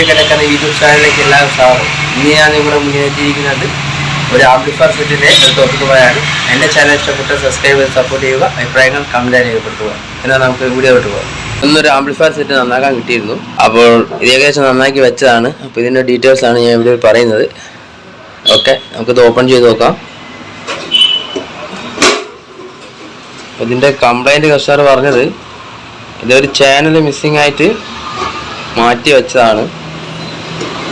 കിടക്കുന്ന യൂട്യൂബ് ചാനലിലേക്ക് എല്ലാവരും സ്വാഗതം. ഇന്ന് ഞാൻ ഇവിടെ മുന്നേറ്റിയിരിക്കുന്നത് ഒരു ആംപ്ലിഫയർ സെറ്റിൻ്റെ ഒരു ടോപ്പിക്ക് പോയാണ്. എൻ്റെ ചാനൽ ഇഷ്ടപ്പെട്ട് സബ്സ്ക്രൈബ് ചെയ്ത് സപ്പോർട്ട് ചെയ്യുക, അഭിപ്രായങ്ങൾ കമൻറ്റ് രേഖപ്പെടുത്തുക. എന്നാൽ നമുക്ക് വീഡിയോ വിട്ട് പോകാം. ഇന്നൊരു ആംപ്ലിഫയർ സെറ്റ് നന്നാക്കാൻ കിട്ടിയിരുന്നു. അപ്പോൾ ഇത് ഏകദേശം നന്നാക്കി വെച്ചതാണ്. അപ്പോൾ ഇതിൻ്റെ ഡീറ്റെയിൽസ് ആണ് ഞാൻ വീഡിയോയിൽ പറയുന്നത്. ഓക്കെ, നമുക്കിത് ഓപ്പൺ ചെയ്ത് നോക്കാം. ഇതിൻ്റെ കംപ്ലൈൻറ്റ് കസ്റ്റമർ പറഞ്ഞത് ഇതൊരു ചാനൽ മിസ്സിങ് ആയിട്ട് മാറ്റി വെച്ചതാണ്.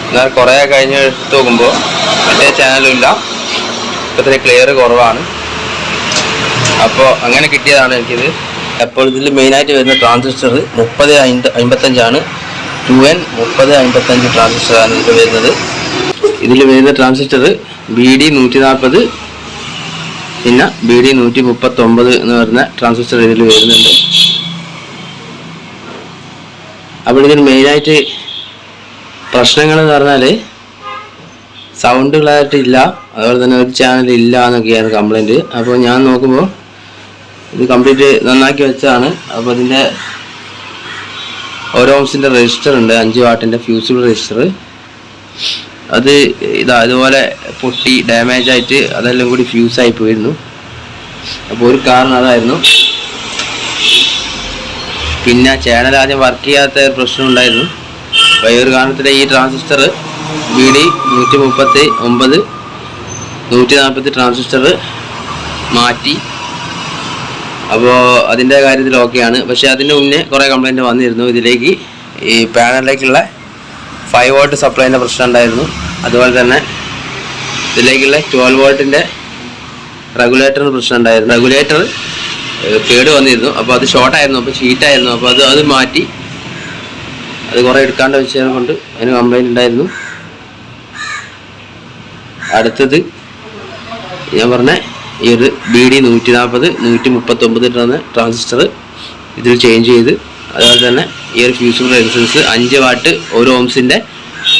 എന്നാൽ കുറേ കഴിഞ്ഞ് എടുത്ത് നോക്കുമ്പോൾ മറ്റേ ചാനലും ഇല്ല, ഇപ്പോഴത്തെ ക്ലിയർ കുറവാണ്. അപ്പോൾ അങ്ങനെ കിട്ടിയതാണ് എനിക്കിത്. അപ്പോൾ ഇതിൽ മെയിനായിട്ട് വരുന്ന ട്രാൻസിസ്റ്റർ 3055 2N 3055 ട്രാൻസിസ്റ്ററാണ് ഇതിൽ വരുന്നത്. ഇതിൽ വരുന്ന ട്രാൻസിസ്റ്റർ BD 140 പിന്നെ BD 139 എന്ന് പറയുന്ന ട്രാൻസിസ്റ്റർ ഇതിൽ വരുന്നുണ്ട്. അപ്പോൾ ഇതിൽ മെയിനായിട്ട് പ്രശ്നങ്ങൾ എന്ന് പറഞ്ഞാൽ സൗണ്ട് ക്ലാരിറ്റി ഇല്ല, അതുപോലെ തന്നെ ഒരു ചാനൽ ഇല്ല എന്നൊക്കെയാണ് കംപ്ലൈൻറ്റ്. അപ്പോൾ ഞാൻ നോക്കുമ്പോൾ ഇത് കംപ്ലീറ്റ് നന്നാക്കി വെച്ചതാണ്. അപ്പോൾ ഇതിൻ്റെ ഓരോ ഓംസിൻ്റെ രജിസ്റ്റർ ഉണ്ട്, 5 വാട്ടിൻ്റെ ഫ്യൂസിബിൾ രജിസ്റ്റർ. അത് ഇതുപോലെ പൊട്ടി ഡാമേജ് ആയിട്ട് അതെല്ലാം കൂടി ഫ്യൂസായി പോയിരുന്നു. അപ്പോൾ ഒരു കാരണം അതായിരുന്നു. പിന്നെ ചാനൽ ആദ്യം വർക്ക് ചെയ്യാത്ത ഒരു പ്രശ്നം ഉണ്ടായിരുന്നു. അപ്പോൾ ഈ ഒരു കാരണത്തിൽ ഈ ട്രാൻസിസ്റ്റർ BD 139 140 ട്രാൻസിസ്റ്റർ മാറ്റി. അപ്പോൾ അതിൻ്റെ കാര്യത്തിൽ ഓക്കെയാണ്. പക്ഷേ അതിന് മുന്നേ കുറേ കംപ്ലൈൻറ്റ് വന്നിരുന്നു. ഇതിലേക്ക് ഈ പാനലിലേക്കുള്ള 5 വോൾട്ട് സപ്ലൈൻ്റെ പ്രശ്നം ഉണ്ടായിരുന്നു. അതുപോലെ തന്നെ ഇതിലേക്കുള്ള 12 വോൾട്ടിൻ്റെ റെഗുലേറ്ററിന് പ്രശ്നം ഉണ്ടായിരുന്നു. റെഗുലേറ്റർ കേട് വന്നിരുന്നു. അപ്പോൾ അത് ഷോർട്ടായിരുന്നു, അപ്പോൾ ചീറ്റായിരുന്നു. അപ്പോൾ അത് മാറ്റി. അത് കുറേ എടുക്കാണ്ട് വെച്ചതിനെ കൊണ്ട് അതിന് കംപ്ലൈൻറ്റ് ഉണ്ടായിരുന്നു. അടുത്തത് ഞാൻ പറഞ്ഞ ഈ ഒരു BD 140 139 ട്രാൻസിസ്റ്റർ ഇതിൽ ചേഞ്ച് ചെയ്ത്, അതുപോലെ തന്നെ ഈ ഒരു ഫ്യൂസിബിൾ റെസിസ്റ്റൻസ് 5 വാട്ട് ഓരോ ഓംസിൻ്റെ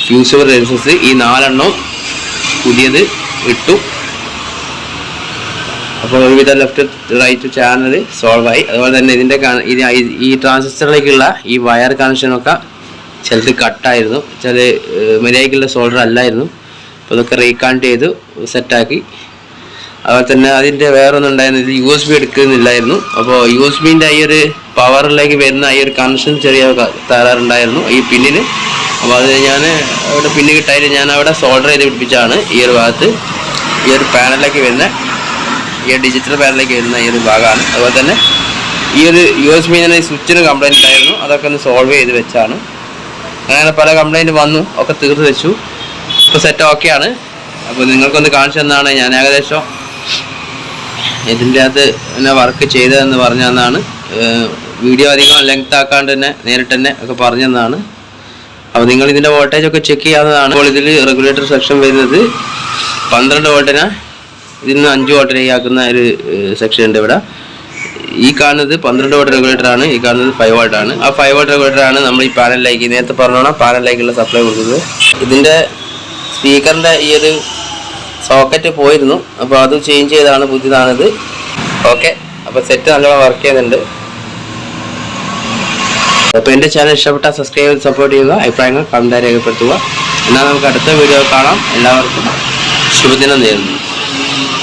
ഫ്യൂസിബിൾ റെസിസ്റ്റൻസ് ഈ 4 എണ്ണം പുതിയത് ഇട്ടു. അപ്പോൾ ഒരുവിധ ലെഫ്റ്റ് റൈറ്റ് ചാനൽ സോൾവ് ആയി. അതുപോലെ തന്നെ ഇതിൻ്റെ ഈ ട്രാൻസിസ്റ്ററിലേക്കുള്ള ഈ വയർ കണക്ഷനൊക്കെ ചിലത് കട്ടായിരുന്നു, ചില മര്യാദയ്ക്കുള്ള സോൾഡർ അല്ലായിരുന്നു. അപ്പോൾ ഇതൊക്കെ റീകണക്ട് ചെയ്ത് സെറ്റാക്കി. അതുപോലെ തന്നെ അതിൻ്റെ വേറൊന്നും ഉണ്ടായിരുന്നു, ഇത് USB എടുക്കുന്നില്ലായിരുന്നു. അപ്പോൾ USBൻ്റെ ഈ ഒരു പവറിലേക്ക് വരുന്ന ഈ ഒരു കണക്ഷൻ ചെറിയ തകരാറുണ്ടായിരുന്നു ഈ പിന്നിന്. അപ്പോൾ അത് ഞാൻ അവിടെ പിന്ന് കിട്ടായിട്ട് ഞാൻ അവിടെ സോൾഡർ ചെയ്ത് പിടിപ്പിച്ചാണ്. ഈ ഒരു ഭാഗത്ത് ഈ ഒരു പാനലിലേക്ക് വരുന്ന ഈ ഡിജിറ്റൽ പാനലിലേക്ക് വരുന്ന ഈ ഒരു ഭാഗമാണ്. അതുപോലെ തന്നെ ഈ ഒരു USB സ്വിച്ചിന് കംപ്ലൈൻറ്റ് ഉണ്ടായിരുന്നു, അതൊക്കെ ഒന്ന് സോൾവ് ചെയ്ത് വെച്ചാണ്. അങ്ങനെ പല കംപ്ലൈൻറ്റ് വന്നു, ഒക്കെ തീർത്ത് വെച്ചു. ഇപ്പോൾ സെറ്റ് ഓക്കെയാണ്. അപ്പോൾ നിങ്ങൾക്കൊന്ന് കാണിച്ചു തന്നാണ്. ഞാൻ ഏകദേശം ഇതിൻ്റെ അകത്ത് എന്നെ വർക്ക് ചെയ്തതെന്ന് പറഞ്ഞു തന്നാണ്. വീഡിയോ അധികം ലെങ്ത് ആക്കാണ്ട് തന്നെ നേരിട്ട് തന്നെ ഒക്കെ പറഞ്ഞു തന്നാണ്. അപ്പോൾ നിങ്ങൾ ഇതിൻ്റെ വോൾട്ടേജ് ഒക്കെ ചെക്ക് ചെയ്യാവുന്നതാണ്. അപ്പോൾ ഇതിൽ റെഗുലേറ്റർ സെക്ഷൻ വരുന്നത് 12 വോൾട്ടിന് ഇതിൽ നിന്ന് 5 വോൾട്ടിലേക്ക് ആക്കുന്ന ഒരു സെക്ഷൻ ഉണ്ട് ഇവിടെ. ഈ കാണുന്നത് 12 വോൾട്ട് റെഗുലേറ്ററാണ്, ഈ കാണുന്നത് 5 വോൾട്ടാണ്. ആ 5 വോൾട്ട് റെഗുലേറ്ററാണ് നമ്മൾ ഈ പാനലിലേക്ക് നേരത്തെ പറഞ്ഞോണം പാനലിലേക്കുള്ള സപ്ലൈ കൊടുക്കുന്നത്. ഇതിൻ്റെ സ്പീക്കറിൻ്റെ ഈ ഒരു സോക്കറ്റ് പോയിരുന്നു, അപ്പോൾ അത് ചേഞ്ച് ചെയ്താണ് പുതിയതാണിത്. ഓക്കെ, അപ്പോൾ സെറ്റ് നല്ലോണം വർക്ക് ചെയ്യുന്നുണ്ട്. അപ്പോൾ എൻ്റെ ചാനൽ ഇഷ്ടപ്പെട്ടാൽ സബ്സ്ക്രൈബ് ചെയ്ത് സപ്പോർട്ട് ചെയ്യുക, അഭിപ്രായങ്ങൾ കമൻറ്റ് രേഖപ്പെടുത്തുക. എന്നാൽ നമുക്ക് അടുത്ത വീഡിയോ കാണാം. എല്ലാവർക്കും ശുഭദിനം നേരുന്നു.